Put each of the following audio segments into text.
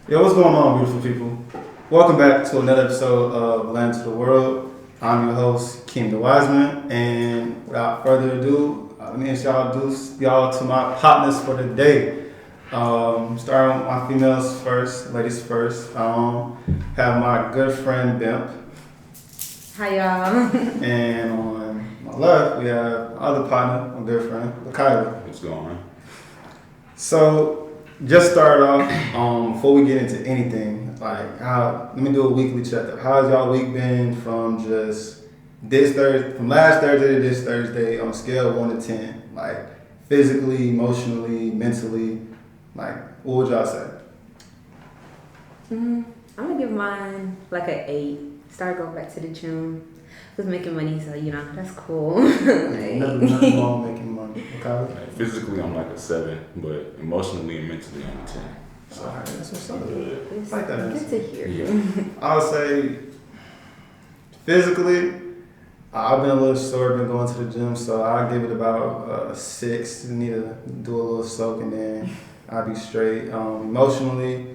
Yo, what's going on, beautiful people? Welcome back to another episode of Land to the World. I'm your host, K.I.W.D.G, and without further ado, let me introduce y'all to my partners for the day. Starting with my females first, ladies first. Have my good friend Bimp, Hi y'all. and on my left we have my other partner, my good friend, Kyla. What's going on? So, just start off, before we get into anything, let me do a weekly checkup. How's y'all week been from just from last Thursday to this Thursday on a scale of 1 to 10? Like, physically, emotionally, mentally, what would y'all say? I'm gonna give mine like an 8. Start going back to the gym. Was making money, so that's cool. Nothing wrong with making money. Okay? Like, physically, I'm like a 7, but emotionally and mentally, I'm a 10. So, Alright, that's what's up. It's Like that good to hear. yeah. I'll say, physically, I've been a little sore, been going to the gym, so I'll give it about a 6. Need to do a little soak and then I'll be straight. Emotionally,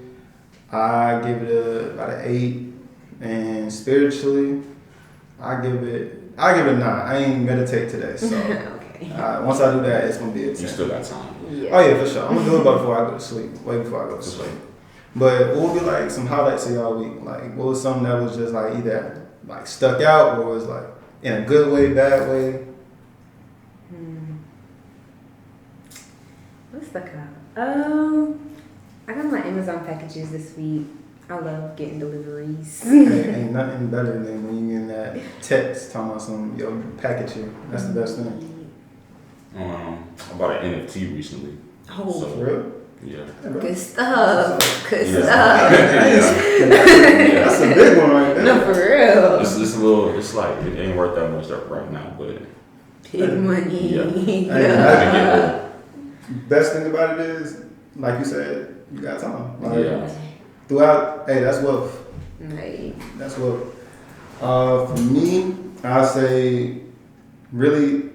I give it about an 8. And spiritually, I give it a 9. I ain't meditate today, so Okay. once I do that, it's gonna be a 10. You still got time. Yeah. Oh yeah, for sure. I'm gonna do it before I go to sleep. Way before I go to sleep. But what would be like some highlights of y'all week? Like, what was something that was just like either like stuck out or was like in a good way, bad way? What stuck out? I got my Amazon packages this week. I love getting deliveries. Ain't nothing better than when you get that text talking about some package here. That's the best thing. I bought an NFT recently. Oh, So, For real? Yeah. good stuff. Good Yeah. stuff. That's a big one right there. No, for real. It's a little. It's like it ain't worth that much up right now, but Big money. Yeah. Yeah. Best thing about it is, like you said, you got time. Like, yeah. Throughout, hey, that's wealth. Right. That's wealth. For me, I say, really,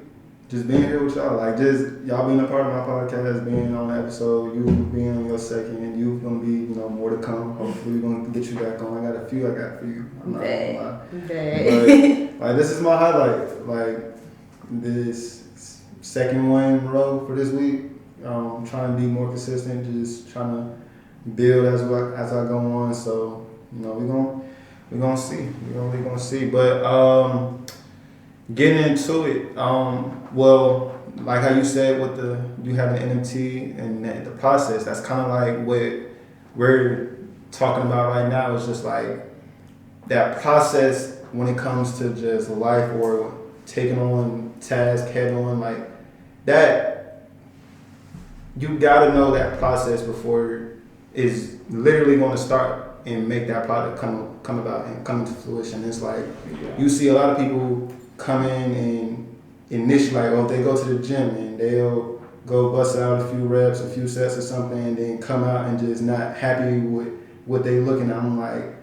just being here with y'all. Like, just y'all being a part of my podcast, being on the episode, you being on your second, you gonna be, more to come. Hopefully, we're gonna get you back on. I got a few I got for you. I'm not gonna lie. But, this is my highlight. Like, this second one in a row for this week. Trying to be more consistent, just trying to build as I go on. So, we're gonna see. We're really gonna see. But getting into it, well, like how you said with you have an NFT and the process, that's kind of like what we're talking about right now. Is just like that process when it comes to just life or taking on tasks head on, like that. You gotta know that process before is literally going to start and make that product come about and come into fruition. It's like you see a lot of people come in and initially, if they go to the gym and they'll go bust out a few reps, a few sets or something, and then come out and just not happy with what they looking at. I'm like,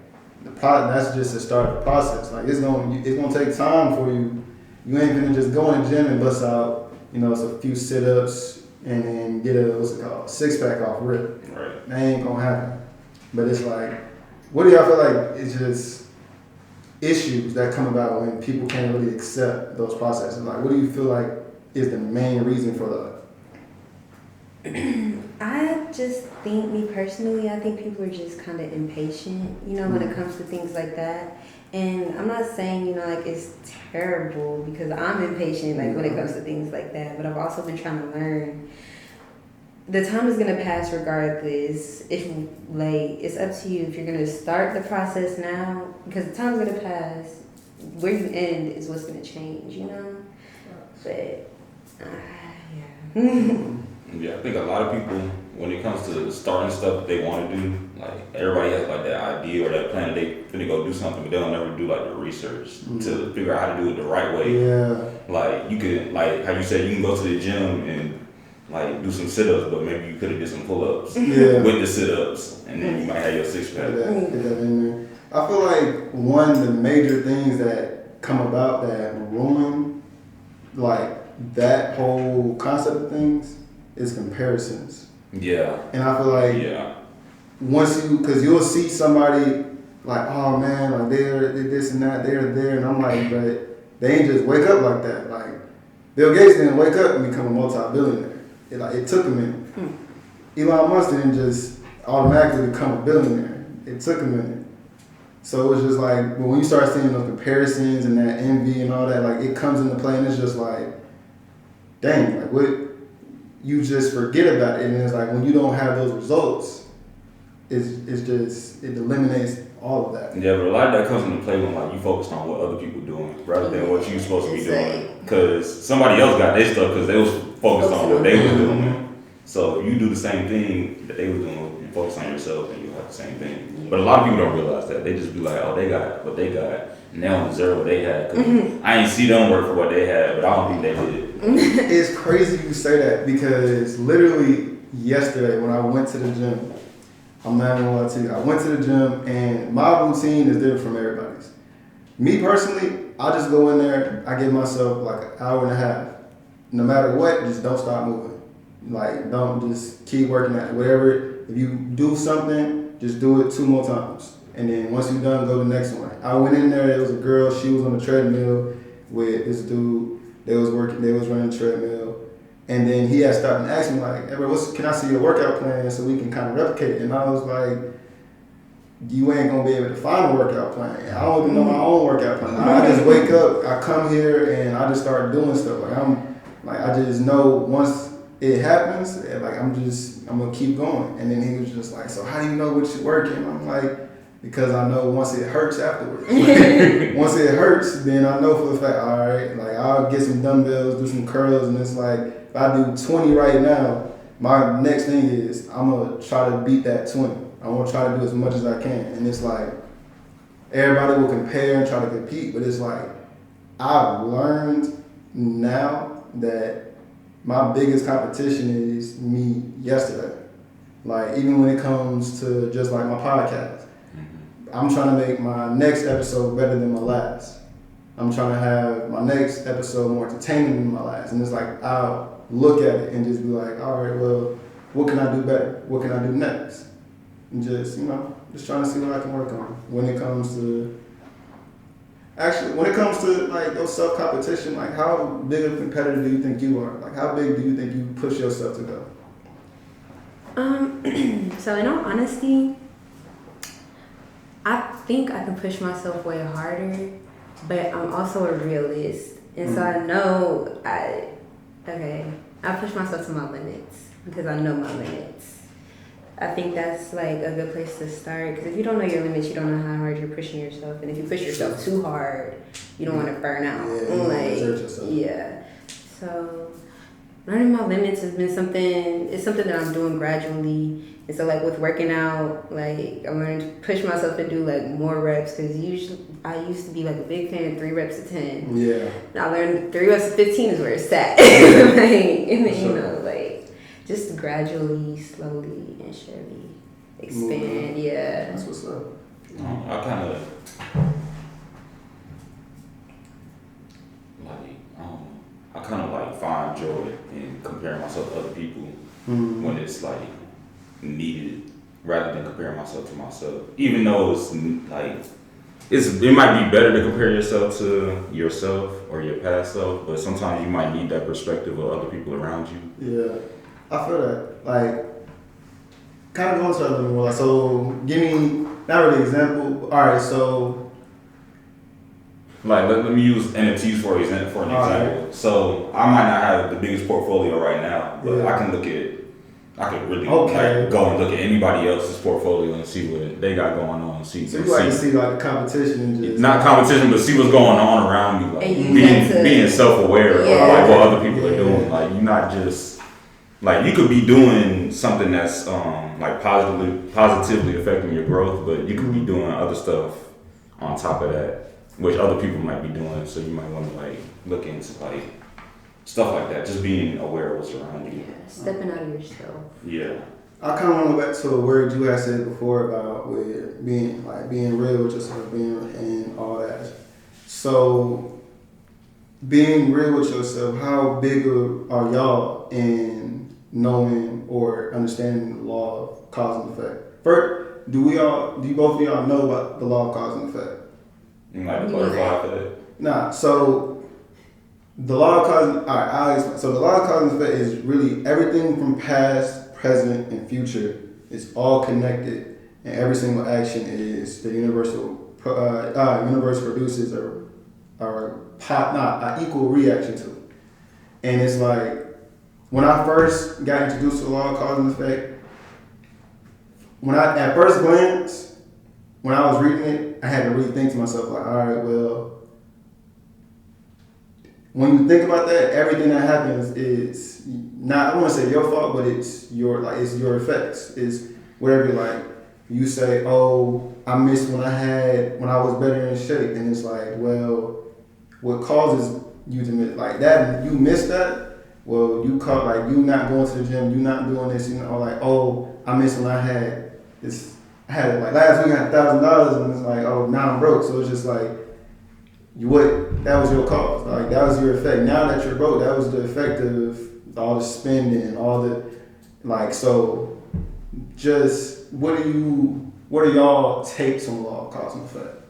that's just the start of the process. Like it's gonna take time for you. You ain't gonna just go in the gym and bust out, it's a few sit-ups and then get a six-pack off rip. Right. That ain't gonna happen. But it's like, what do y'all feel like it's just issues that come about when people can't really accept those processes? Like, what do you feel like is the main reason for that? I just think, me personally, I think people are just kind of impatient, when it comes to things like that. And I'm not saying, it's terrible because I'm impatient, when it comes to things like that. But I've also been trying to learn. The time is going to pass regardless. It's up to you if you're going to start the process now, because the time's going to pass. Where you end is what's going to change, But, yeah. Yeah, I think a lot of people, when it comes to starting stuff that they want to do, everybody has that idea or that plan that they finna go do something, but they don't never do the research to figure out how to do it the right way. Yeah. You could, how you said, you can go to the gym and do some sit-ups, but maybe you could have did some pull-ups with the sit-ups, and then you might have your six-pack. Get that in there. I feel like one of the major things that come about that ruin that whole concept of things is comparisons. Yeah. And I feel like because you'll see somebody like, oh man, like they're this and that, they're there, and I'm like, but they ain't just wake up like that. Like Bill Gates didn't wake up and become a multi-billionaire. It took a minute. Elon Musk didn't just automatically become a billionaire. It took a minute. So it was just like, but when you start seeing those comparisons and that envy and all that, like it comes into play, and it's just like, dang, like what, you just forget about it, and it's like when you don't have those results, it's just, it eliminates all of that. Yeah, but a lot of that comes into play when like you focus on what other people doing rather than what you're supposed to be doing. Because somebody else got their stuff because they was focused on what they were doing. So you do the same thing that they were doing, you focus on yourself and you have the same thing. Yeah. But a lot of people don't realize that. They just be like, oh, they got what they got, and they don't deserve what they had. Cause I ain't see them work for what they had, but I don't think they did. It's crazy you say that because literally yesterday when I went to the gym, I'm not gonna lie to you, I went to the gym and my routine is different from everybody's. Me personally, I just go in there, I give myself like an hour and a half. No matter what, just don't stop moving. Like, don't just keep working at it. Whatever, if you do something, just do it 2 more times. And then once you're done, go to the next one. I went in there, there was a girl, she was on the treadmill with this dude. They was running the treadmill. And then he had stopped and asked me like, hey bro, can I see your workout plan so we can kind of replicate it? And I was like, you ain't gonna be able to find a workout plan. I don't even know my own workout plan. I just wake up, I come here and I just start doing stuff. I just know once it happens, like I'm gonna keep going. And then he was just like, so how do you know which is working? I'm like, because I know once it hurts afterwards. Like, once it hurts, then I know for the fact, all right, like I'll get some dumbbells, do some curls, and it's like, if I do 20 right now, my next thing is I'm gonna try to beat that 20. I want to try to do as much as I can. And it's like, everybody will compare and try to compete, but it's like, I've learned now that my biggest competition is me yesterday. Like, even when it comes to just like my podcast, I'm trying to make my next episode better than my last. I'm trying to have my next episode more entertaining than my last. And it's like, I'll look at it and just be like, all right, well, what can I do better? What can I do next? And just, just trying to see what I can work on when it comes to like those self-competition. Like, how big of a competitor do you think you are? Like, how big do you think you push yourself to go? So in all honesty, I think I can push myself way harder, but I'm also a realist. And so I know I push myself to my limits because I know my limits. I think that's like a good place to start, because if you don't know your limits, you don't know how hard you're pushing yourself. And if you push yourself too hard, you don't want to burn out. Yeah. So learning my limits has been something that I'm doing gradually. And so like with working out, like I learned to push myself to do like more reps, because I used to be like a big fan of 3 reps to 10. Yeah. I learned 3 reps to 15 is where it's at. And then, like just gradually, slowly, and surely expand. Yeah. That's what's up. I kind of find joy in comparing myself to other people when it's like needed, rather than comparing myself to myself. Even though it's like it might be better to compare yourself to yourself or your past self, but sometimes you might need that perspective of other people around you. Yeah, I feel that. Like, kind of going to other more. Like, so give me not really an example. All right, so. Like, let me use NFTs for an example. Right. So I might not have the biggest portfolio right now, but I can really go and look at anybody else's portfolio and see what they got going on. So you like to see like the competition and just not competition, but see what's going on around you. Like being self-aware of like what other people are doing. Like, you're not just like, you could be doing something that's like positively affecting your growth, but you could be doing other stuff on top of that, which other people might be doing. So you might want to like look into like stuff like that, just being aware of what's around you. Yeah, stepping out of yourself. Yeah. I kind of want to go back to a word you had said before about with being real with yourself, and all that. So, being real with yourself, how big are y'all in knowing or understanding the law of cause and effect? first, do you both of y'all know about the law of cause and effect? You might clarify for that. Nah, so the law of cause, alright, I'll explain. So the law of cause and effect is really everything from past, present, and future is all connected, and every single action is the universe produces an equal reaction to. And it's like, when I first got introduced to the law of cause and effect, at first glance, when I was reading it, I had to really think to myself, like, all right, well, when you think about that, everything that happens is not, I don't want to say your fault, but it's your effects. It's whatever, like, you say, oh, I missed when I was better in shape. And it's like, well, what causes you to miss, like that, you missed that? Well, you caught, like, you not going to the gym, you not doing this, or like, oh, I missed when I had this, like last week I had $1,000 and it's like, oh, now I'm broke. So it's just like, that was your cause. Like, that was your effect. Now that you're broke, that was the effect of all the spending, all the, like, so just, what are y'all takes on the law of cause and effect?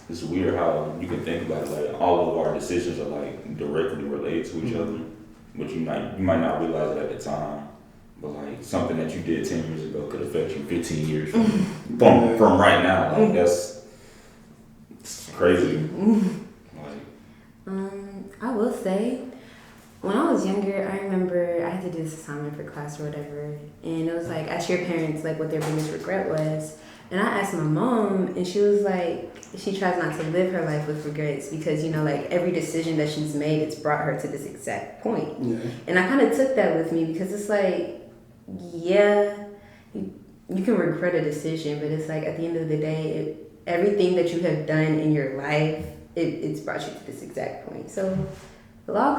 It's weird how you can think about it, like all of our decisions are like directly related to each other, but you might not realize it at the time. But like something that you did 10 years ago could affect you 15 years from right now. Like it's crazy. I will say, when I was younger, I remember I had to do this assignment for class or whatever, and it was like, ask your parents like what their biggest regret was. And I asked my mom, and she was like, she tries not to live her life with regrets because, like every decision that she's made, it's brought her to this exact point. Yeah. And I kind of took that with me because it's like, yeah, you can regret a decision, but it's like at the end of the day, everything that you have done in your life, it's brought you to this exact point. So the law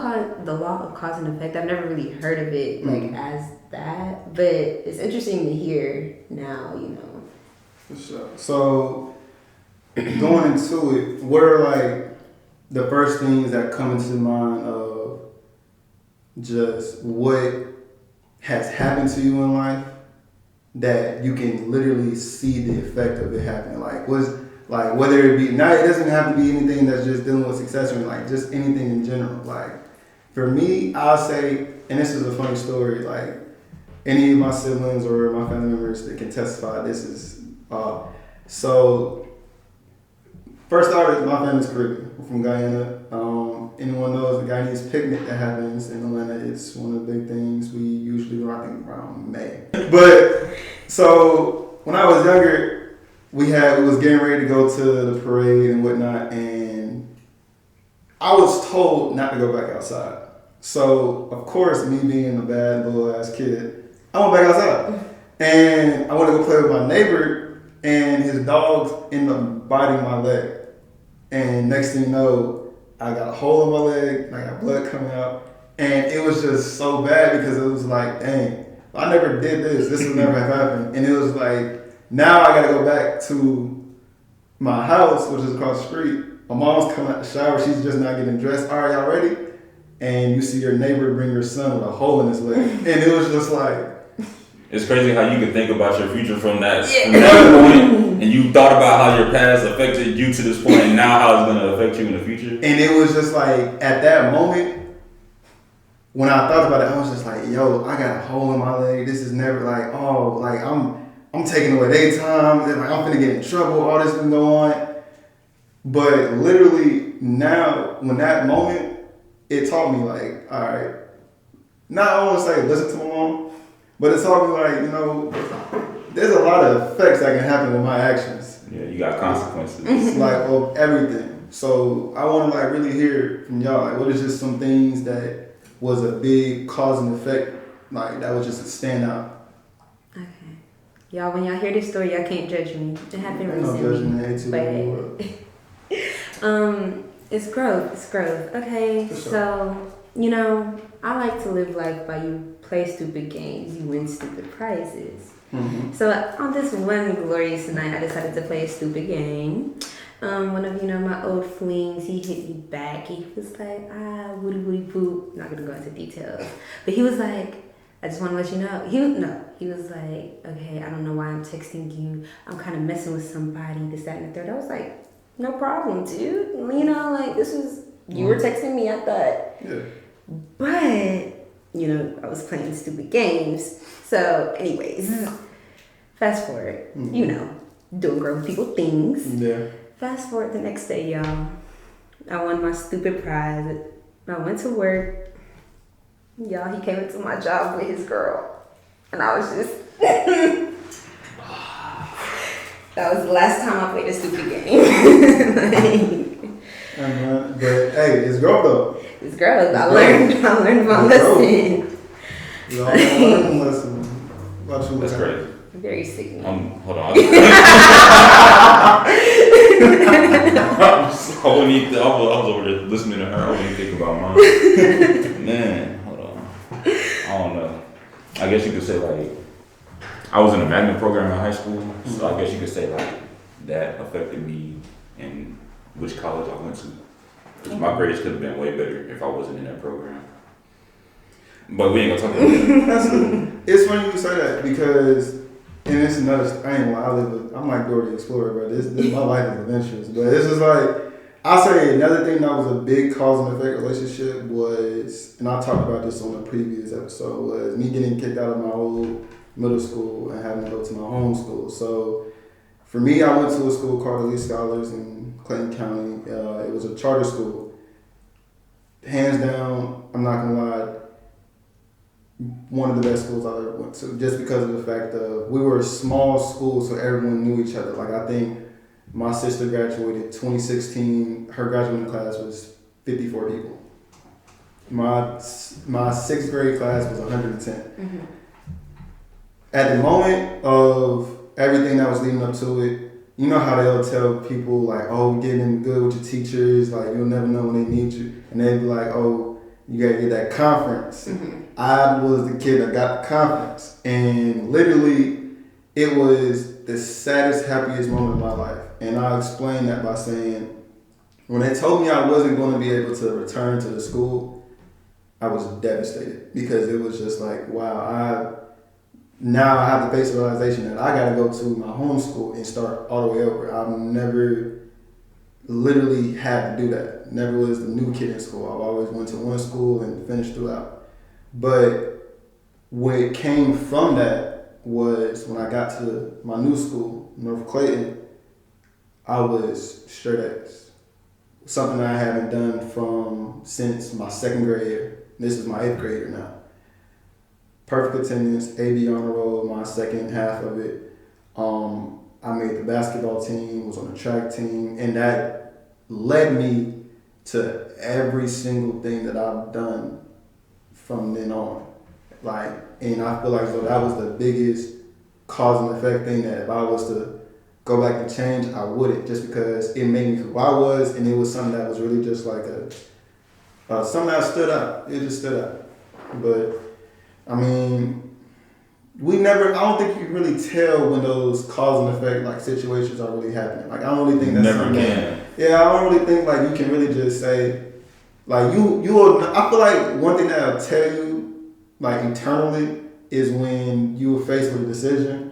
of cause and effect, I've never really heard of it like as that, but it's interesting to hear now, For sure. So, going into it, what are like the first things that come into mind of just what has happened to you in life that you can literally see the effect of it happening? Like, whether it be, now it doesn't have to be anything that's just dealing with success or like just anything in general. Like, for me, I'll say, and this is a funny story, like any of my siblings or my family members that can testify, this is, so first started, my family's Caribbean. We're from Guyana. Anyone knows the Guyanese picnic that happens in Atlanta? It's one of the big things we usually do, I think, around May. But so when I was younger, we was getting ready to go to the parade and whatnot, and I was told not to go back outside. So of course, me being a bad little ass kid, I went back outside, and I went to go play with my neighbor. And his dogs ended up biting my leg. And next thing you know, I got a hole in my leg, and I got blood coming out. And it was just so bad because it was like, dang, I never did this. This would never have happened. And it was like, now I gotta go back to my house, which is across the street. My mom's coming out the shower. She's just not getting dressed. All right, y'all ready? And you see your neighbor bring your son with a hole in his leg. And it was just like, it's crazy how you can think about your future from that point, and you thought about how your past affected you to this point, and now how it's gonna affect you in the future. And it was just like, at that moment, when I thought about it, I was just like, yo, I got a hole in my leg. This is never like, oh, like I'm taking away their time, and like I'm finna get in trouble. All this been going on. But literally now, when that moment, it taught me like, all right, not I want to say listen to my mom. But it's all like, there's a lot of effects that can happen with my actions. Yeah, you got consequences. It's like, of everything. So I want to like really hear from y'all, like, what is just some things that was a big cause and effect, like that was just a standout. Okay. Y'all, when y'all hear this story, y'all can't judge me. It happened recently. It's growth. It's growth. Okay, sure. So, I like to live life by you play stupid games, you win stupid prizes. Mm-hmm. So on this one glorious night, I decided to play a stupid game. One of my old flings, he hit me back. He was like, woody woody poop. Not gonna go into details, but he was like, I just want to let you know. He was like, okay, I don't know why I'm texting you. I'm kind of messing with somebody, this, that, and the third. I was like, no problem, dude. You know, like, this was, you were texting me, I thought. Yeah. But, you know, I was playing stupid games. So, anyways, fast forward, you know, doing grown people things. Yeah. Fast forward the next day, y'all. I won my stupid prize. I went to work. Y'all, he came into my job with his girl. And I was just... That was the last time I played a stupid game. But hey, it's girl though. It's girls. I learned my lesson. You all learned my lesson. That's crazy. Very sickening. Hold on. I was over there listening to her. I wasn't thinking about mine. Man, hold on. I don't know. I guess you could say like I was in a magnet program in high school, so I guess you could say like that affected me in which college I went to. Because my grades could have been way better if I wasn't in that program. But we ain't gonna talk about that. It's funny you say that because, and it's another. I ain't gonna lie, I'm like Dora the Explorer, but this my life is adventurous. But it's just like I'll say another thing that was a big cause and effect relationship was, and I talked about this on a previous episode, was me getting kicked out of my old middle school and having to go to my home school. So for me, I went to a school called Elite Scholars in Clayton County. It was a charter school. Hands down, I'm not gonna lie, one of the best schools I ever went to, just because of the fact that we were a small school, so everyone knew each other. Like I think my sister graduated 2016. Her graduating class was 54 people. My sixth grade class was 110. Mm-hmm. At the moment of everything that was leading up to it, you know how they'll tell people like, oh, getting good with your teachers, like you'll never know when they need you. And they'd be like, oh, you gotta get that conference. Mm-hmm. I was the kid that got the conference. And literally, it was the saddest, happiest moment of my life. And I'll explain that by saying, when they told me I wasn't going to be able to return to the school, I was devastated. Because it was just like, wow, now I have to face the realization that I got to go to my home school and start all the way over. I've never literally had to do that. Never was the new kid in school. I've always went to one school and finished throughout. But what came from that was when I got to my new school, North Clayton, I was straight A's. Something that I haven't done since my second grade year. This is my 8th grader now. Perfect attendance, AB honor roll, my second half of it. I made the basketball team, was on the track team, and that led me to every single thing that I've done from then on. Like, and I feel like so that was the biggest cause and effect thing that if I was to go back and change, I wouldn't, just because it made me who I was, and it was something that was really just like something that stood out. It just stood out. But I mean, I don't think you can really tell when those cause and effect like situations are really happening. Like I don't really think that's never something. Can. Yeah, I don't really think like you can really just say like you'll. I feel like one thing that'll tell you like eternally is when you were faced with a decision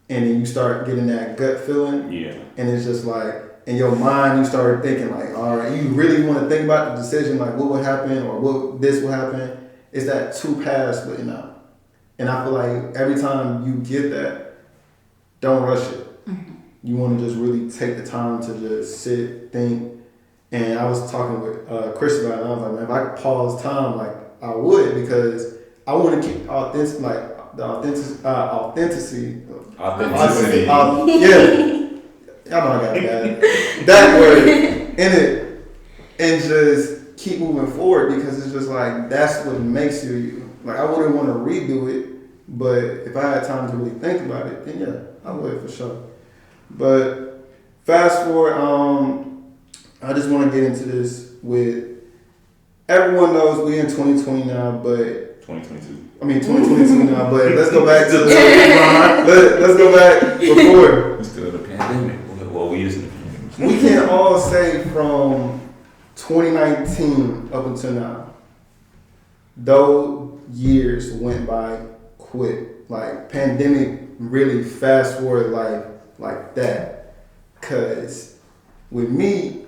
and then you start getting that gut feeling. Yeah. And it's just like in your mind you start thinking like, all right, you really want to think about the decision, like what would happen or what this will happen. It's that two paths splitting out. And I feel like every time you get that, don't rush it. Mm-hmm. You want to just really take the time to just sit, think. And I was talking with Chris about it, and I was like, man, if I could pause time, like I would, because I want to keep authenticity. Authenticity. Yeah. Y'all know I got that word in it. And just keep moving forward, because it's just like that's what makes you. Like I wouldn't want to redo it, but if I had time to really think about it, then yeah, I would for sure. But fast forward, I just want to get into this with everyone knows we in 2020 now, but 2022. I mean 2022 now, but let's go back to let's go back before. We're still in the pandemic. Well, we is in the pandemic. We can all say from 2019 up until now, those years went by quick. Like pandemic really fast forward life like that. Cause with me,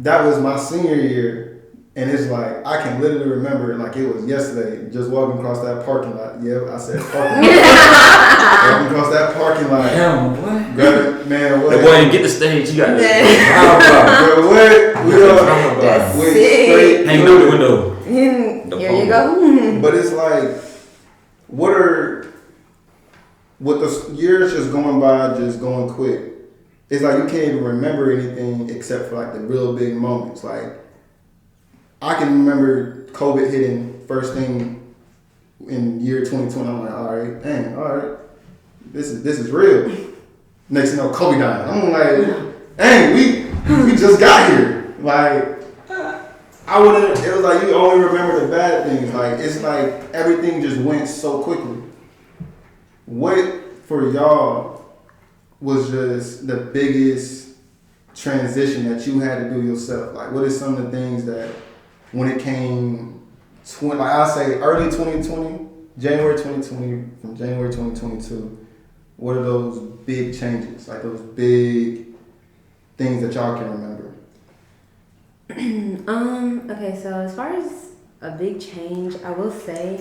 that was my senior year. And it's like, I can literally remember it like it was yesterday, just walking across that parking lot. Yep, I said parking lot. Walking across that parking lot. Damn, what? Grab it, man, what? The boy didn't get the stage, you got Bro, what? We That's went sick. straight hang through out the it. window. Here you go. But it's like, with the years just going by, just going quick, it's like you can't even remember anything except for like the real big moments. Like, I can remember COVID hitting first thing in year 2020. I'm like, all right, this is real. Next thing you know, Kobe died. I'm like, dang, we just got here. Like, it was like you only remember the bad things. Like, it's like everything just went so quickly. What for y'all was just the biggest transition that you had to do yourself? Like, what are some of the things that when it came, like I say early 2020, January 2020, from January 2022, what are those big changes? Like those big things that y'all can remember? Okay, so as far as a big change, I will say,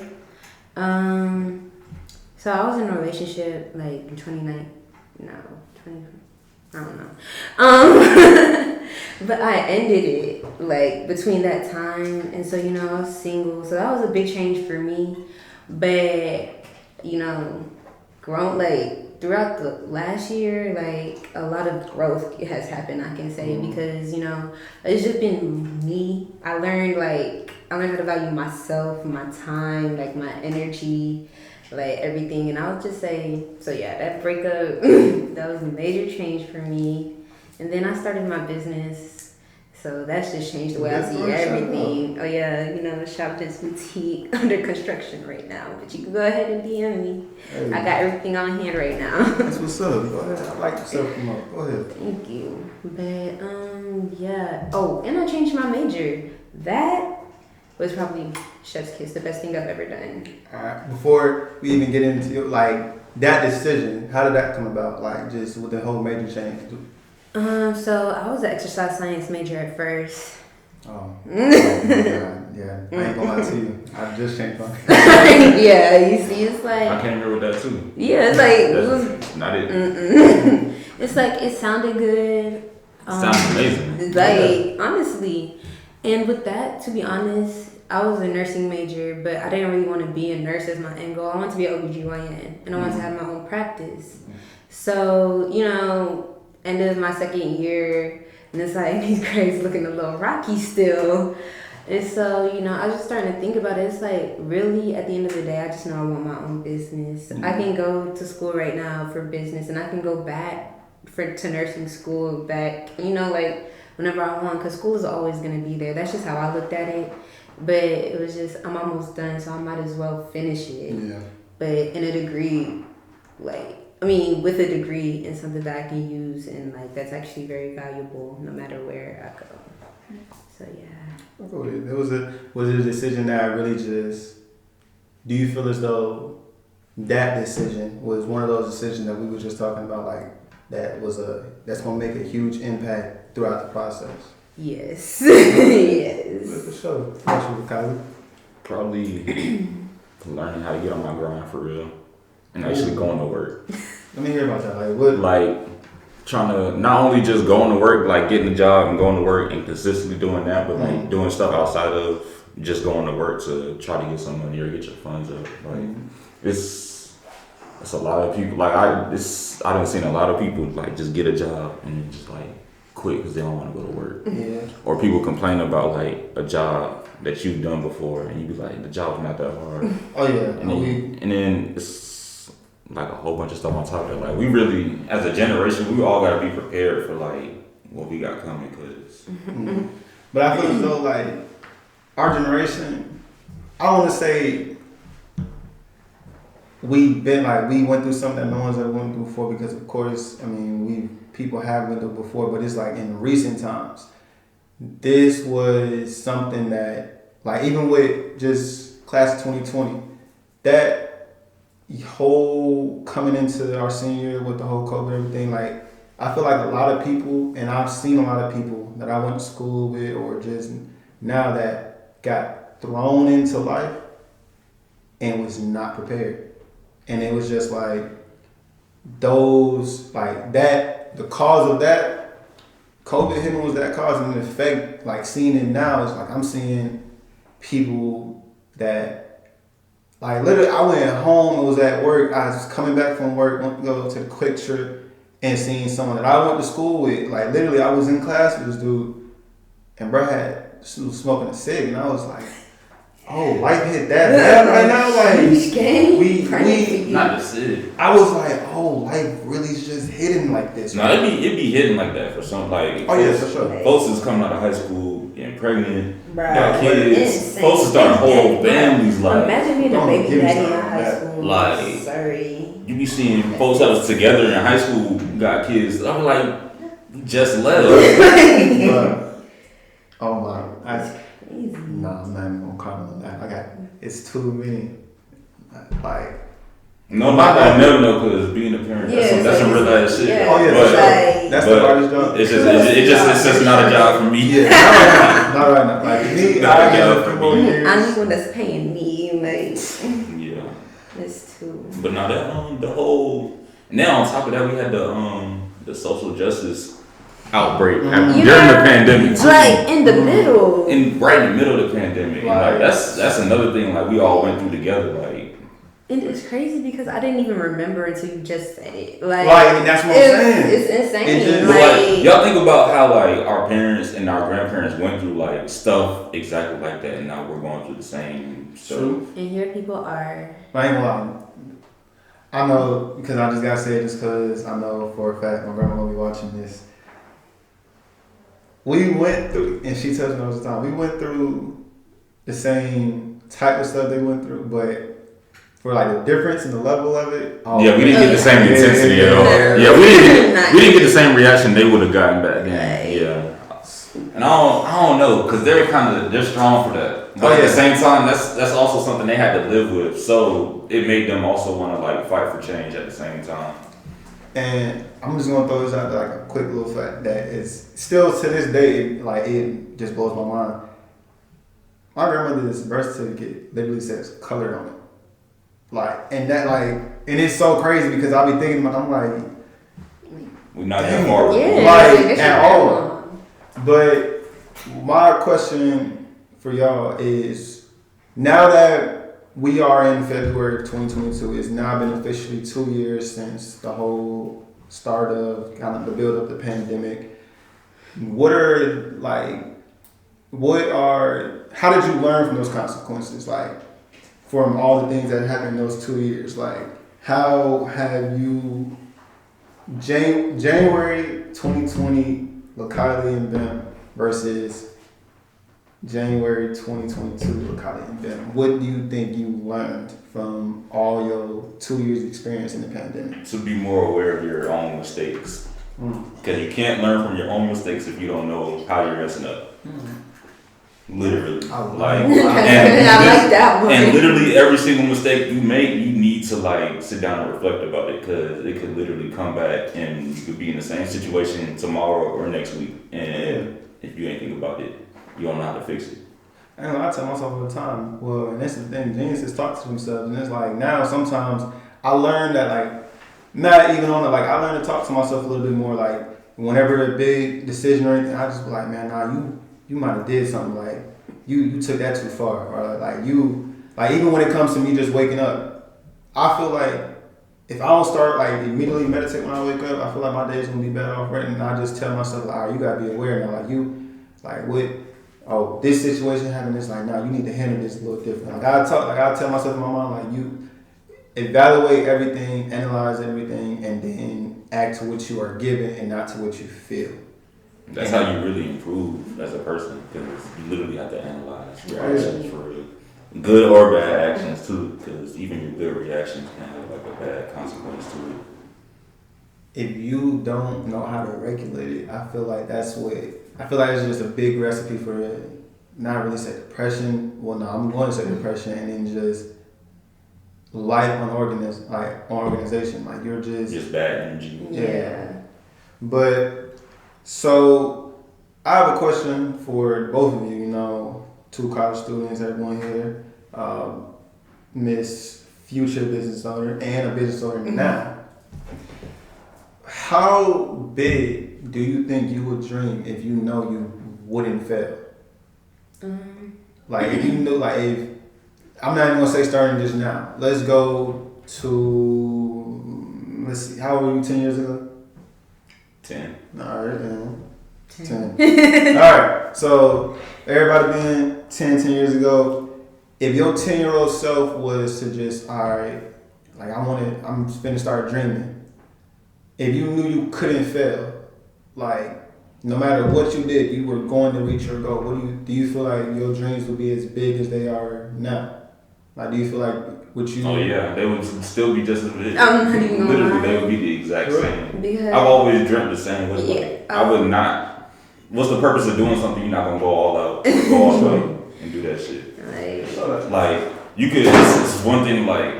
so I was in a relationship like in 20, I don't know. But I ended it like between that time, and so I was single, so that was a big change for me. But grown like throughout the last year, like a lot of growth has happened, I can say, because it's just been me. I learned how to value myself, my time, like my energy, like everything. And I would just say, so yeah, that breakup that was a major change for me. And then I started my business, so that's just changed the way I see everything. Oh yeah, Shop This Boutique under construction right now, but you can go ahead and DM me. Hey. I got everything on hand right now. That's what's up. Go ahead. I like yourself. Come on, go ahead. Thank you. But yeah. Oh, and I changed my major. That was probably chef's kiss, the best thing I've ever done. All right. Before we even get into like that decision, how did that come about? Like just with the whole major change. So I was an exercise science major at first. Oh my God. Yeah. I ain't gonna lie to you. I just changed mine. Yeah, you see, it's like I can't remember that too. Yeah, it's like that's not it. It's like it sounded good. Sounds amazing. Like honestly, and with that, to be honest, I was a nursing major, but I didn't really want to be a nurse as my end goal. I wanted to be an OB/GYN, and I wanted to have my own practice. So end of my second year, and it's like these grades looking a little rocky still. And so, I was just starting to think about it. It's like, really, at the end of the day, I just know I want my own business. I can go to school right now for business, and I can go back to nursing school like whenever I want, because school is always going to be there. That's just how I looked at it. But it was just, I'm almost done, so I might as well finish it. Yeah. But in a degree, with a degree in something that I can use, and that's actually very valuable no matter where I go. So yeah. Was it a decision that really just, do you feel as though that decision was one of those decisions that we were just talking about, like that's gonna make a huge impact throughout the process? Yes. Yes. For sure. What's your K.I.W.D.G? Probably learning how to get on my grind for real. And actually going to work. Let me hear about that. Like what? Like trying to not only just going to work, like getting a job and going to work and consistently doing that, but like doing stuff outside of just going to work to try to get some money or get your funds up. Like it's a lot of people. Like I done seen a lot of people like just get a job and just like quit because they don't want to go to work. Yeah. Or people complain about like a job that you've done before and you be like, the job's not that hard. Oh yeah. And then it's like a whole bunch of stuff on top of it. Like we really, as a generation, we all gotta be prepared for like what we got coming. Cause. But I feel as though like our generation, I want to say we went through something that no one's ever went through before, because of course, people have went through before, but it's like in recent times, this was something that like even with just class of 2020, that whole coming into our senior year with the whole COVID everything, like I feel like a lot of people, and I've seen a lot of people that I went to school with or just now that got thrown into life and was not prepared. And it was just like those, like that, the cause of that, COVID hitting was that cause, and the effect, like seeing it now is like I'm seeing people that, like literally I went home, I was at work, I was coming back from work, went to go to the Quick Trip and seeing someone that I went to school with, like literally I was in class with this dude and bro was smoking a cig and I was like, oh, life hit that bad right now. Like we not the cig. I was like, oh, life really is just hitting like this. No, it be hitting like that for some. Like, oh yeah, for sure. Folks is coming out of high school, getting pregnant, Bruh, got kids. Folks is starting whole families. Like, imagine being a baby daddy in high school. Like, sorry. You be seeing folks that was together in high school got kids. I'm like, we just left. Oh my, nah, I'm not even gonna comment on that. It's too many. Like, no, I never know because being a parent, that's some real ass shit. Yeah. Oh yeah, but, that's the hardest job. It's just not a job for me. Yeah, not right now. Like me, I get a couple years. I'm the one that's paying me, like. Yeah. It's too. But now that the whole now on top of that we had the social justice outbreak during the pandemic too. Like in the middle. Right in the middle of the pandemic. Like, and like that's another thing like we all went through together. Like, and it's crazy because I didn't even remember until you just said it. Like that's what I'm saying. It's insane. It just, like y'all think about how like our parents and our grandparents went through like stuff exactly like that, and now we're going through the same stuff. And here people are. I ain't gonna lie. I know because I just gotta say it just because I know for a fact my grandma will be watching this. We went through, and she tells me all the time, we went through the same type of stuff they went through, but for like the difference in the level of it. Yeah, we didn't get the same intensity at all. Yeah, we didn't get the same reaction they would have gotten back then. Yeah. And I don't know, because they're strong for that. But at the same time, that's also something they had to live with. So it made them also want to like fight for change at the same time. And I'm just gonna throw this out there, like a quick little fact that is still to this day, it just blows my mind. My grandmother's birth certificate literally says colored on it. And it's so crazy because I'll be thinking about, I'm like, we're not that far. Yeah, at all. But my question for y'all is, now that we are in February of 2022, it's now been officially 2 years since the whole start of kind of the build up the pandemic. How did you learn from those consequences? Like, from all the things that happened in those 2 years, like, how have you, January 2020, K.I.W.D.G and them versus January 2022, K.I.W.D.G and them. What do you think you learned from all your 2 years experience in the pandemic? To be more aware of your own mistakes. Because you can't learn from your own mistakes if you don't know how you're messing up. Literally. I like that one. And literally every single mistake you make, you need to like sit down and reflect about it, because it could literally come back and you could be in the same situation tomorrow or next week. And if you ain't think about it, you don't know how to fix it. And I tell myself all the time, well, and that's the thing, geniuses talk to themselves, and it's like now sometimes I learn that like, not even on it, like I learn to talk to myself a little bit more, like whenever a big decision or anything, I just be like, man, nah, you might have did something, like you took that too far, or like even when it comes to me just waking up, I feel like if I don't start like immediately meditate when I wake up, I feel like my day's gonna be better off, right? And I just tell myself like, all right, you gotta be aware now, this situation happened, it's like, nah, you need to handle this a little different. Like I tell myself in my mind, like, you evaluate everything, analyze everything, and then act to what you are given and not to what you feel. That's how you really improve as a person, because you literally have to analyze your actions for real. Good or bad actions too, because even your good reactions can have like a bad consequence to it. If you don't know how to regulate it, I feel like it's just a big recipe for not really say depression. Well, no, I'm going to say depression, and then just life organization. Like you're just bad energy. Yeah. But so I have a question for both of you. You know, 2 college students, everyone here, Miss Future business owner and a business owner now. How big do you think you would dream if you know you wouldn't fail? Like if you knew, like if I'm not even gonna say starting just now. Let's go to, let's see, how old were you 10 years ago? 10. All right, 10. All right, so everybody being 10 years ago, if your 10-year-old self was to just, all right, like I'm finna start dreaming. If you knew you couldn't fail, like no matter what you did, you were going to reach your goal. Do you feel like your dreams would be as big as they are now? Like, do you feel like would you? Oh yeah, they would still be just as big. I'm not even gonna Literally, lie. they would be the exact same. Because I've always dreamt the same way. Yeah. Like, I would not. What's the purpose of doing something you're not gonna go all out, go all the way and do that shit? Like you could. It's one thing like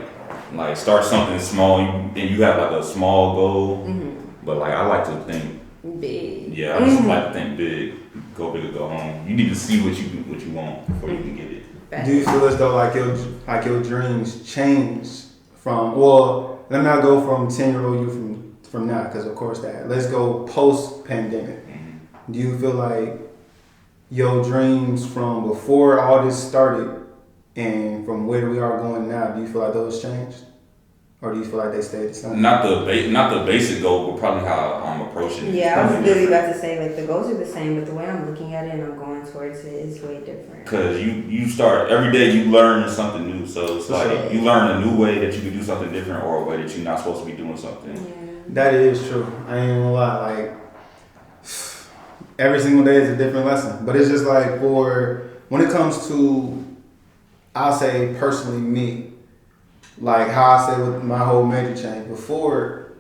start something small and you have like a small goal, but like I like to think big. Yeah, I just like to think big. Go big or go home. You need to see what you want before you can get it. Do you feel as though like your dreams change from? Well, let me not go from 10-year-old you from now, because of course that. Let's go post pandemic. Do you feel like your dreams from before all this started and from where we are going now, do you feel like those changed, or do you feel like they stayed the same? Not the basic goal, but probably how I'm approaching it. Yeah, I was really about to say like the goals are the same, but the way I'm looking at it and I'm going towards it is way different. Because you start every day, you learn something new. So it's like you learn a new way that you can do something different, or a way that you're not supposed to be doing something. Yeah. That is true. I ain't gonna lie. Like every single day is a different lesson, but it's just like when it comes to, I'll say personally me, like how I say with my whole major change. Before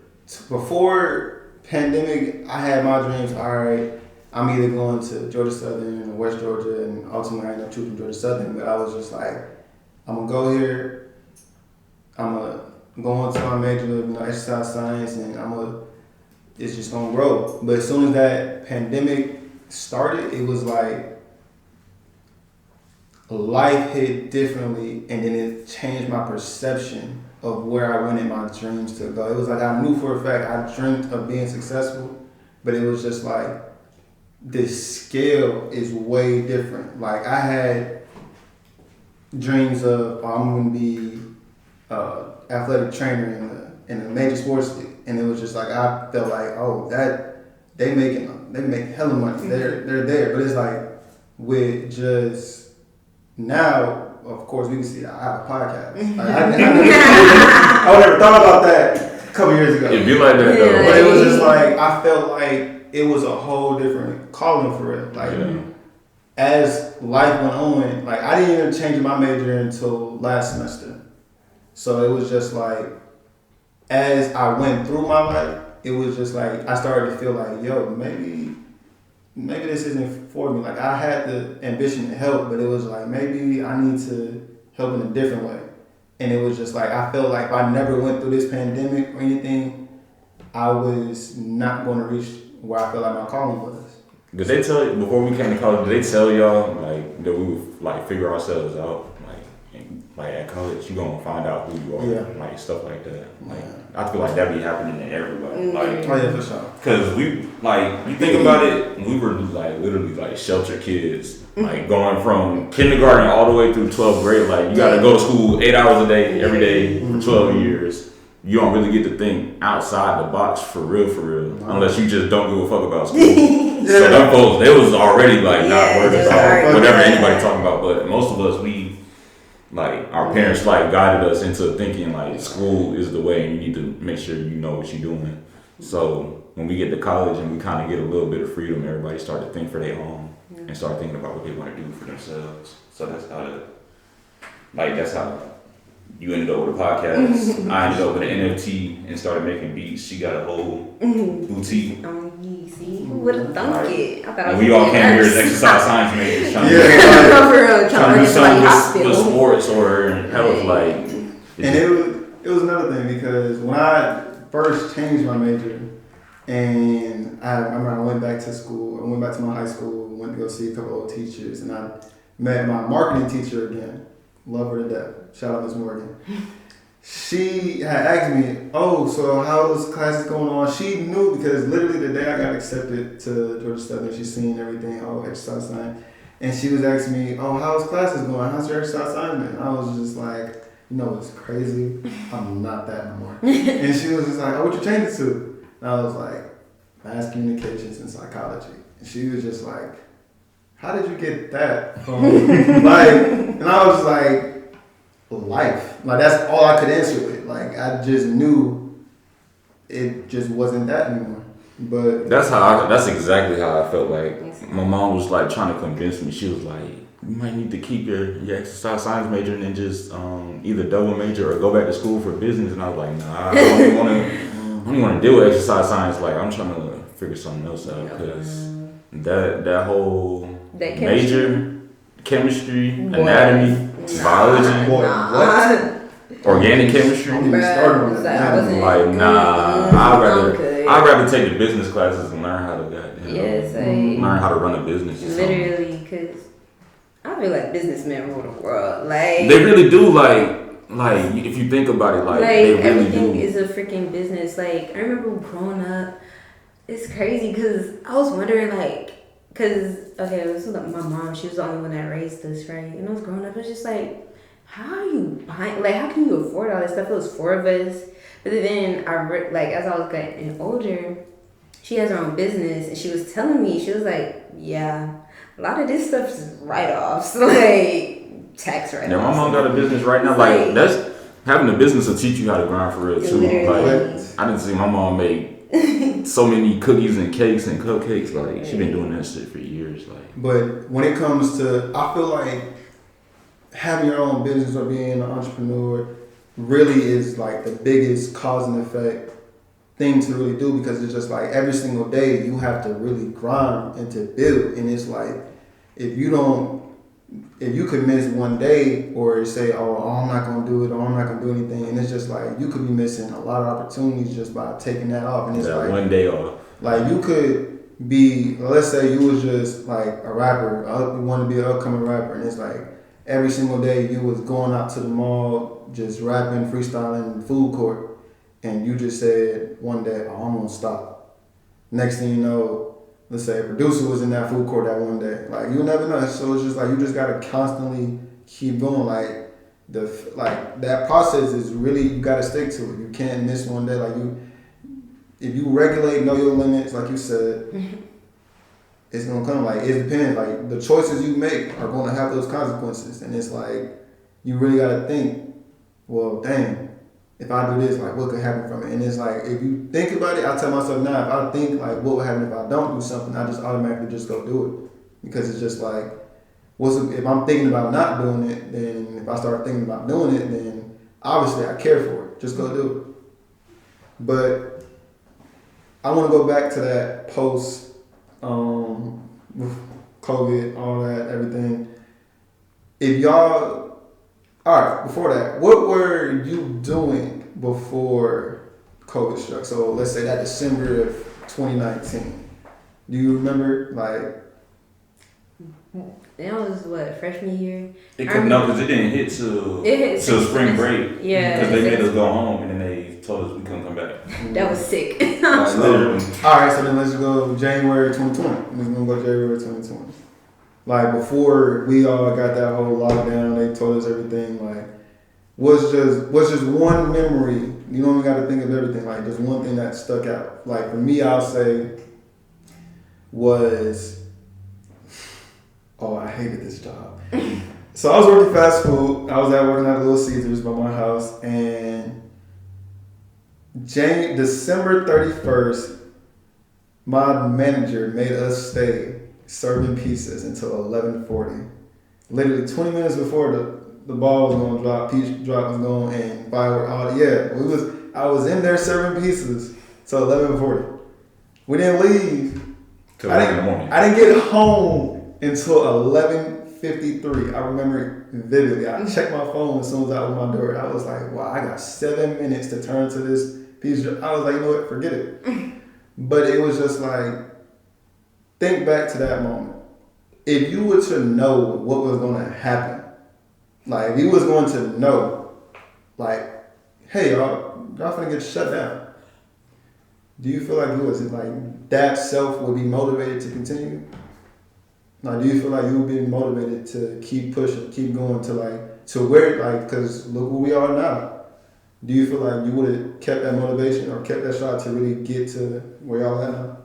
pandemic, I had my dreams. All right, I'm either going to Georgia Southern or West Georgia, and ultimately I ended up choosing Georgia Southern. But I was just like, I'm gonna go here. I'm gonna go into my major, exercise science, and it's just gonna grow. But as soon as that pandemic started, it was like life hit differently, and then it changed my perception of where I wanted my dreams to go. It was like I knew for a fact I dreamt of being successful, but it was just like the scale is way different. Like I had dreams of I'm gonna be athletic trainer in a major sports league, and it was just like I felt like, oh, that they make hella money. They're there, but it's like with just now, of course, we can see I have a podcast. Like, I never thought about that a couple years ago. It'd be like that though. But it was just like I felt like it was a whole different calling for it. Like as life went on, like I didn't even change my major until last semester. So it was just like as I went through my life, it was just like I started to feel like, yo, maybe this isn't for me. Like I had the ambition to help, but it was like maybe I need to help in a different way. And it was just like I felt like if I never went through this pandemic or anything, I was not going to reach where I felt like my calling was. Did they tell you before we came to college? Did they tell y'all like that we would like figure ourselves out? Like at college, you gonna find out who you are, like stuff like that. Like I feel like that be happening to everybody. Like, oh yeah, for sure. Cause we like you think about it, we were like literally like sheltered kids, like going from kindergarten all the way through 12th grade. Like you gotta go to school 8 hours a day every day for 12 years. You don't really get to think outside the box for real, unless you just don't give a fuck about school. So them folks, they was already like not worried about whatever anybody talking about. But most of us, like our parents like guided us into thinking like school is the way and you need to make sure you know what you're doing. So when we get to college and we kind of get a little bit of freedom, everybody start to think for their own and start thinking about what they want to do for themselves. So that's how You ended up with a podcast. I ended up with an NFT and started making beats. She got a whole boutique. See, who would have thunk it? I thought I was we all came here as exercise science majors trying trying to do something with sports or health. Like, and it was another thing because when I first changed my major, and I remember I went back to school. I went back to my high school, went to go see a couple old teachers, and I met my marketing teacher again. Love her to death. Shout out Ms. Morgan. She had asked me, oh, so how those classes going on? She knew because literally the day I got accepted to Georgia Southern, she's seen everything, exercise science. And she was asking me, oh, how's classes going? How's your exercise science been? I was just like, you know what's crazy? I'm not that no more. And she was just like, oh, what you changed it to? And I was like, mass communications and psychology. And she was just like, how did you get that? And I was like, life. Like, that's all I could answer with. Like, I just knew it just wasn't that anymore. But that's exactly how I felt. Like, my mom was like trying to convince me. She was like, you might need to keep your exercise science major and then just either double major or go back to school for business. And I was like, nah, I don't want to deal with exercise science. Like, I'm trying to figure something else out because that whole major, chemistry, anatomy, biology, what? Organic chemistry. I'd rather take the business classes and learn how to learn how to run a business. Literally, because I feel like businessmen rule the world. Like, they really do. Like if you think about it, like they really everything do. is a freaking business. Like, I remember growing up, it's crazy because I was wondering, like, this was my mom. She was the only one that raised us, right? And I was growing up, it's just like, how are you buying? Like, how can you afford all this stuff? It was 4 of us. But then as I was getting older, she has her own business, and she was telling me, she was like, yeah, a lot of this stuff is write-offs, like tax write-offs. Yeah, my mom got a business right now. Like, that's having a business will teach you how to grind for real too. Literally. Like, I didn't see my mom make so many cookies and cakes and cupcakes. Like, she been doing that shit for years. Like, but when it comes to, I feel like having your own business or being an entrepreneur really is like the biggest cause and effect thing to really do, because it's just like every single day you have to really grind and to build. And it's like, if you could miss one day or say, oh, I'm not going to do it, or I'm not going to do anything, and it's just like you could be missing a lot of opportunities just by taking that off. And it's that like one day off. Like, you could be, let's say you was just like a rapper, you want to be an upcoming rapper, and it's like every single day you was going out to the mall, just rapping, freestyling, food court, and you just said one day, oh, I'm going to stop. Next thing you know, let's say a producer was in that food court that one day. Like, you never know. So it's just like you just gotta constantly keep going. Like, that process is really, you gotta stick to it. You can't miss one day. Like, if you regulate, know your limits, like you said, it's gonna come. Like, it depends. Like, the choices you make are gonna have those consequences, and it's like you really gotta think, well, dang, if I do this, like, what could happen from it? And it's like, if you think about it, I tell myself now, if I think, like, what would happen if I don't do something, I just automatically just go do it. Because it's just like, if I'm thinking about not doing it, then if I start thinking about doing it, then obviously I care for it. Just go do it. But I want to go back to that post, with COVID, all that, everything. If y'all, all right, before that, what were you doing before COVID struck? So let's say that December of 2019. Do you remember, like? That was what, freshman year? No, because it didn't hit till spring break. Yeah. Because they made us go home and then they told us we couldn't come back. That was sick. Literally. All right, so then let's go January 2020. Let's go January 2020. Like, before we all got that whole lockdown, they told us everything. Like, what's just one memory? You don't even got to think of everything. Like, just one thing that stuck out. Like, for me, I'll say was, oh, I hated this job. So I was working fast food. I was working at Little Caesars by my house, and December 31st, my manager made us stay serving pizzas until 11:40. Literally 20 minutes before the ball was gonna drop, peach drop was going, and firework. I was in there serving pizzas till 11:40. We didn't leave Till 1 in the morning. I didn't get home until 11:53. I remember it vividly. I checked my phone as soon as I opened my door. I was like, wow, I got 7 minutes to turn to this pizza. I was like, you know what, forget it. But it was just like, think back to that moment. If you were to know what was going to happen, like if you was going to know, like, hey y'all finna get shut down. Do you feel like you was like that self would be motivated to continue? Like, do you feel like you would be motivated to keep pushing, keep going to where, like, because look where we are now. Do you feel like you would have kept that motivation or kept that shot to really get to where y'all at now?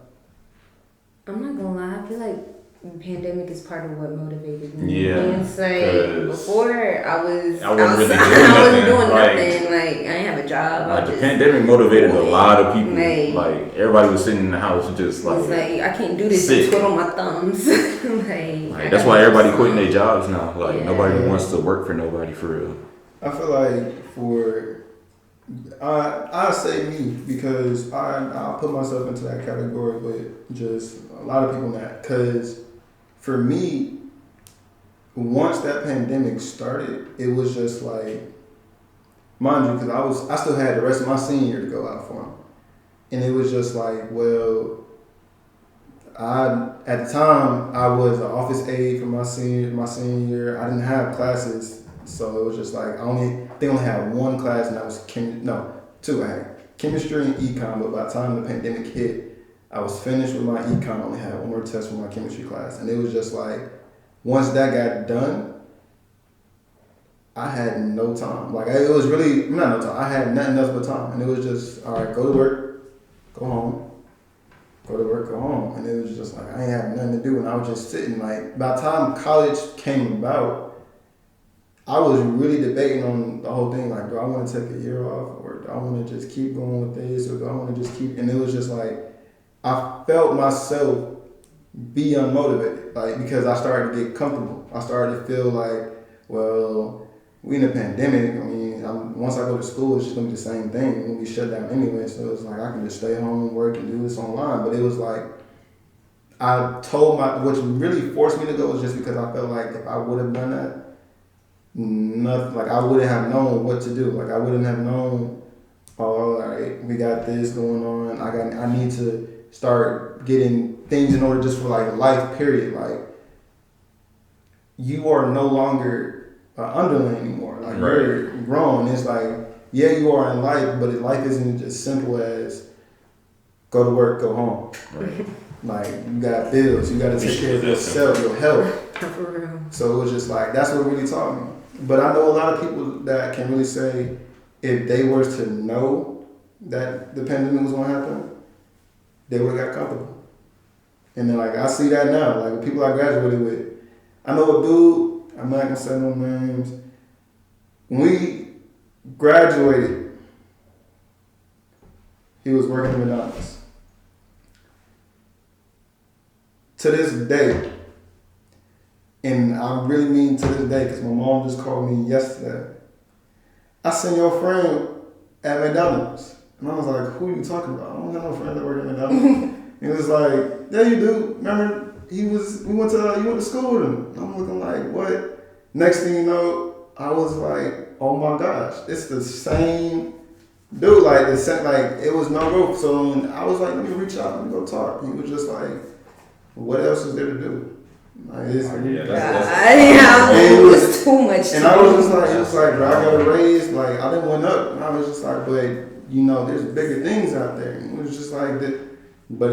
I'm not gonna lie, I feel like the pandemic is part of what motivated me. Yeah. And it's like, before I wasn't really doing like, nothing. Like, I didn't have a job. Like, the pandemic motivated a lot of people. Like everybody was sitting in the house and just like. It's like, I can't do this sick. and twiddle my thumbs. like that's why everybody quitting their jobs now. Like, nobody wants to work for nobody for real. I feel like I say me because I put myself into that category, but just a lot of people not. Because for me, once that pandemic started, it was just like, mind you, because I still had the rest of my senior year to go out for them, and it was just like, well, at the time I was an office aide for my senior year. I didn't have classes. So it was just like, they only had one class, and that was two. I had chemistry and econ, but by the time the pandemic hit, I was finished with my econ. I only had one more test for my chemistry class. And it was just like, once that got done, I had no time. Like, it was really, not no time. I had nothing else but time. And it was just, all right, go to work, go home. Go to work, go home. And it was just like, I ain't have nothing to do. And I was just sitting, like, by the time college came about, I was really debating on the whole thing, like, do I want to take a year off, or do I want to just keep going with this, or do I want to just keep, and it was just like, I felt myself be unmotivated, like, because I started to get comfortable. I started to feel like, well, we in a pandemic, I mean, once I go to school, it's just going to be the same thing. It's going to be shut down anyway, so it's like, I can just stay home and work and do this online, but it was like, what really forced me to go was just because I felt like if I would have done that, nothing, like I wouldn't have known what to do. Like I wouldn't have known, all right, we got this going on. I need to start getting things in order just for like life, period. Like you are no longer an underling anymore. Like you're grown. It's like, yeah, you are in life, but life isn't as simple as go to work, go home. Right. Like you got bills, you got to take care of yourself, your health. So it was just like, that's what really taught me. But I know a lot of people that can really say if they were to know that the pandemic was going to happen, they would have got comfortable. And then, like, I see that now. Like, the people I graduated with, I know a dude, I'm not going to say no names. When we graduated, he was working at McDonald's. To this day, and I really mean to this day because my mom just called me yesterday. I seen your friend at McDonald's. And I was like, who are you talking about? I don't have no friend that work at McDonald's. He was like, yeah, you do. Remember, you went to school with him. And I'm looking like, what? Next thing you know, I was like, oh my gosh, it's the same dude. Like, it was no roof. So I was like, let me reach out, let me go talk. He was just like, what else is there to do? Like, it was too much. And I was just like, it was like, bro, I got a raise. Like, I didn't went up. And I was just like, but you know, there's bigger things out there. And it was just like that. But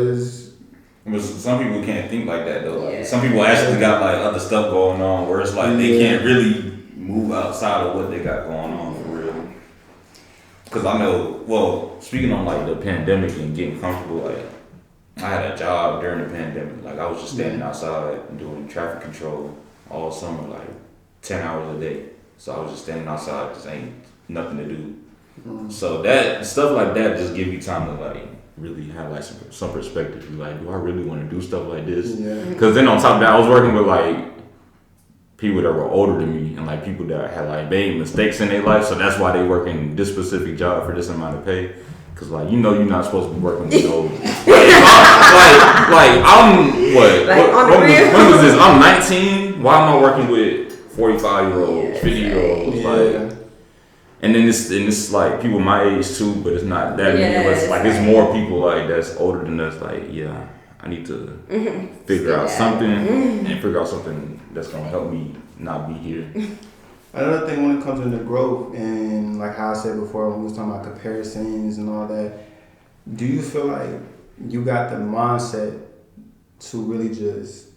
some people can't think like that though. Like, some people actually got like other stuff going on where it's like they can't really move outside of what they got going on for real. Because I know, well, speaking on like the pandemic and getting comfortable, like I had a job during the pandemic. Like I was just standing outside doing traffic control all summer, like 10 hours a day. So I was just standing outside, just ain't nothing to do. Mm-hmm. So that stuff like that just give you time to like really have like some perspective. You're like, do I really want to do stuff like this? Because then on top of that, I was working with like people that were older than me and like people that had like made mistakes in their life, so that's why they working this specific job for this amount of pay. Cause like you're not supposed to be working with no like I'm what? Like when was this? I'm 19. Why am I working with 45-year-olds, 50-year-olds? Yeah. Like, and then this like people my age too, but it's not that many. It's like it's more people like that's older than us. Like I need to figure out something and figure out something that's gonna help me not be here. Another thing when it comes into growth and like how I said before when we was talking about comparisons and all that, do you feel like you got the mindset to really just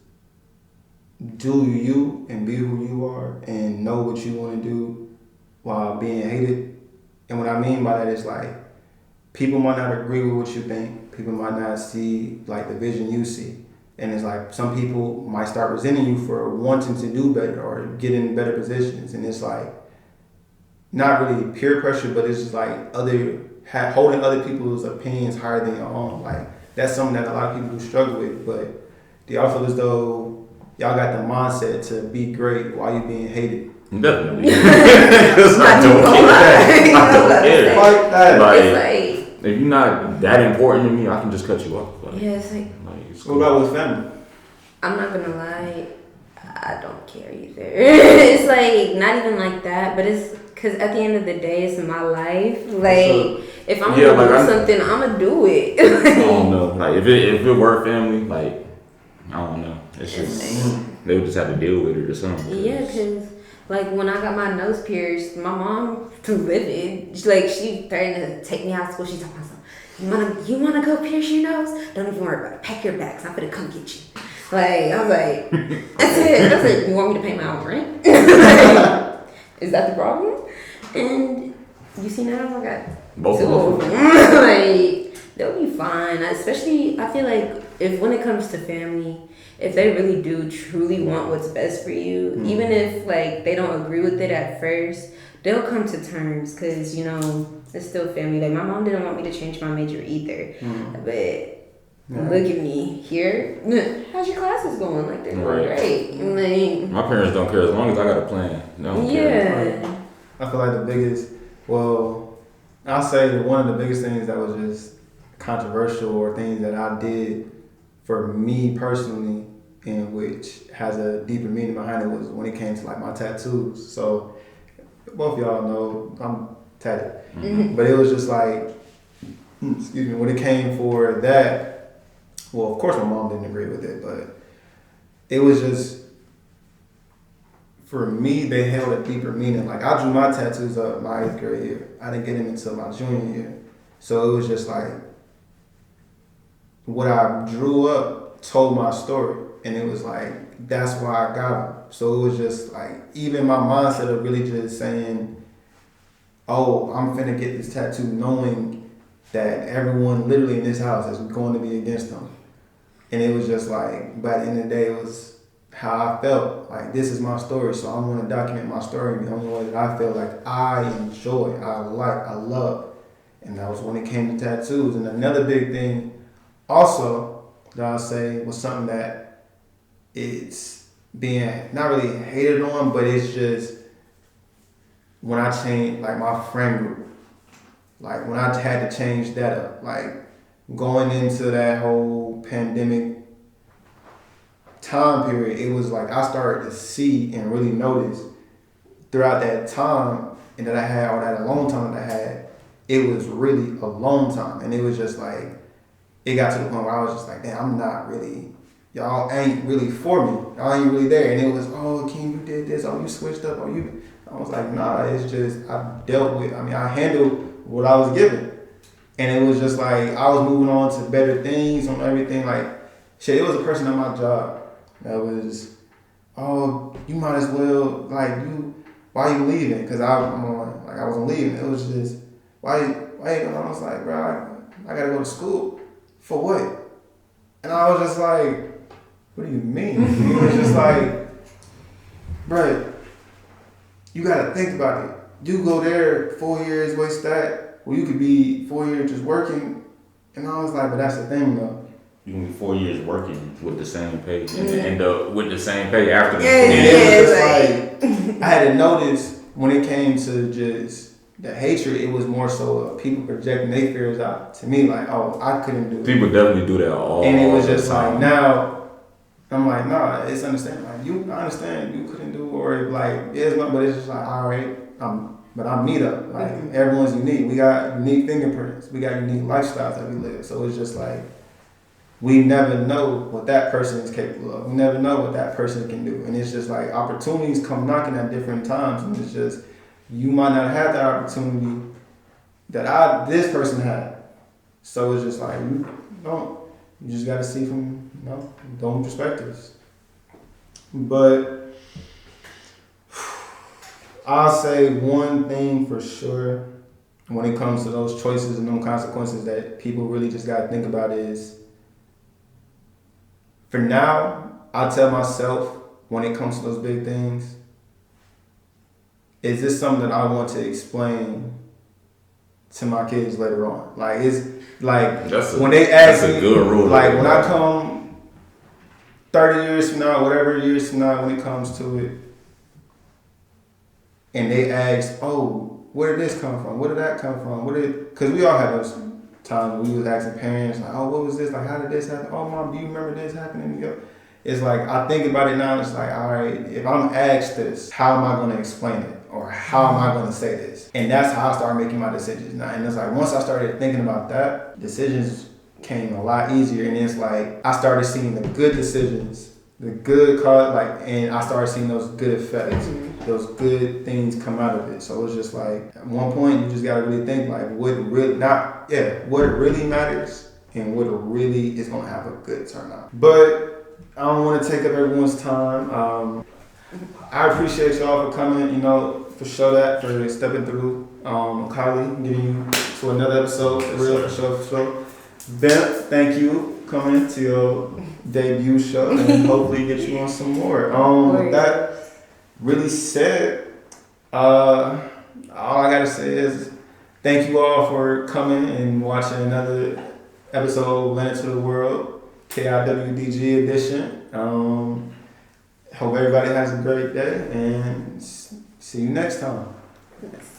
do you and be who you are and know what you want to do while being hated? And what I mean by that is like people might not agree with what you think, people might not see like the vision you see. And it's like some people might start resenting you for wanting to do better or get in better positions. And it's like not really peer pressure, but it's just like holding other people's opinions higher than your own. Like that's something that a lot of people struggle with. But do y'all feel as though y'all got the mindset to be great while you're being hated? Definitely. I don't care. Like that. Like, if you're not that important to me, I can just cut you off. Like, yeah, it's like what about with family? I'm not gonna lie, I don't care either. It's like not even like that, but it's because at the end of the day, it's my life. Like if I'm gonna do something, I'm gonna do it. I don't know. Like if it were family, like I don't know. It's just they would just have to deal with it or something. Yeah, because like when I got my nose pierced, my mom livid. She threatened to take me out of school. She told myself, You wanna go pierce your nose? Don't even worry about it. Pack your bags. I'm gonna come get you. Like I was like, that's it. I said, you want me to pay my own rent? Is that the problem? And you see now I got both two of them. Like they'll be fine. Especially I feel like if when it comes to family, if they really do truly want what's best for you, even if like they don't agree with it at first, they'll come to terms because it's still family. Like my mom didn't want me to change my major either, but look at me here. How's your classes going? Like they're going great. Like, my parents don't care as long as I got a plan. They don't care. I feel like the biggest, I'll say one of the biggest things that was just controversial or things that I did for me personally, and which has a deeper meaning behind it, was when it came to like my tattoos. So both of y'all know I'm tatted, but it was just like, excuse me, when it came for that, well, of course my mom didn't agree with it, but it was just, for me, they held a deeper meaning. Like I drew my tattoos up my 8th grade year. I didn't get them until my junior year. So it was just like, what I drew up told my story, and it was like that's why I got them. So it was just like even my mindset of really just saying, "Oh, I'm finna get this tattoo," knowing that everyone literally in this house is going to be against them, and it was just like, but at the end of the day, it was how I felt. Like this is my story, so I'm going to document my story the only way that I feel like I enjoy, I love, and that was when it came to tattoos. And another big thing. Also, that I'll say was something that it's being not really hated on, but it's just when I changed like my friend group, like when I had to change that up, like going into that whole pandemic time period, it was like I started to see and really notice throughout that time and that I had, or that alone time that I had, it was really a long time, and it was just like. It got to the point where I was just like, damn, I'm not really, y'all ain't really for me. Y'all ain't really there. And it was, oh, King, you did this. Oh, you switched up. Oh, you. I was like, nah, it's just, I handled what I was given. And it was just like, I was moving on to better things on everything. Like, shit, it was a person at my job that was, oh, you might as well, like, why you leaving? Because I wasn't leaving. It was just, why you going? I was like, bro, I got to go to school. For what? And I was just like, what do you mean? It was just like, bruh, you gotta think about it. You go there 4 years, waste that. Well, you could be 4 years just working. And I was like, but that's the thing though. You can be 4 years working with the same pay and end up with the same pay after the 4 And years. it was just like, I had to notice when it came to just the hatred, it was more so of people projecting their fears out to me, like, oh, I couldn't do it. People definitely do that all the time. And it was just like, now, I'm like, nah, it's understandable. Like, I understand you couldn't do, or like, it's not, but it's just like, all right, but I'm me though. Like, everyone's unique. We got unique fingerprints. We got unique lifestyles that we live. So it's just like, we never know what that person is capable of. We never know what that person can do. And it's just like, opportunities come knocking at different times. And it's just, you might not have that opportunity that this person had. So it's just like, you just got to see from, different perspectives. But I'll say one thing for sure when it comes to those choices and those consequences that people really just got to think about is, for now, I tell myself when it comes to those big things, is this something that I want to explain to my kids later on? Like, it's like, when they ask me, good rule. like, when I come 30 years from now, whatever years from now, when it comes to it, and they ask, oh, where did this come from? Where did that come from? Because we all had those times when we was asking parents, like, oh, what was this? Like, how did this happen? Oh, Mom, do you remember this happening? It's like, I think about it now, it's like, all right, if I'm asked this, how am I going to explain it? Or how am I going to say this? And that's how I started making my decisions now. And it's like, once I started thinking about that, decisions came a lot easier. And it's like, I started seeing the good decisions, the good cause, like, and I started seeing those good effects, those good things come out of it. So it's just like, at one point, you just got to really think, like, what really matters and what really is going to have a good turnout. But I don't want to take up everyone's time. I appreciate y'all for coming, for stepping through. Kylie, getting you to another episode, for sure. Ben, thank you coming to your debut show, and hopefully get you on some more. With that really said, all I gotta say is thank you all for coming and watching another episode of Land to the World, K.I.W.D.G edition. Hope everybody has a great day, and see you next time. Yes.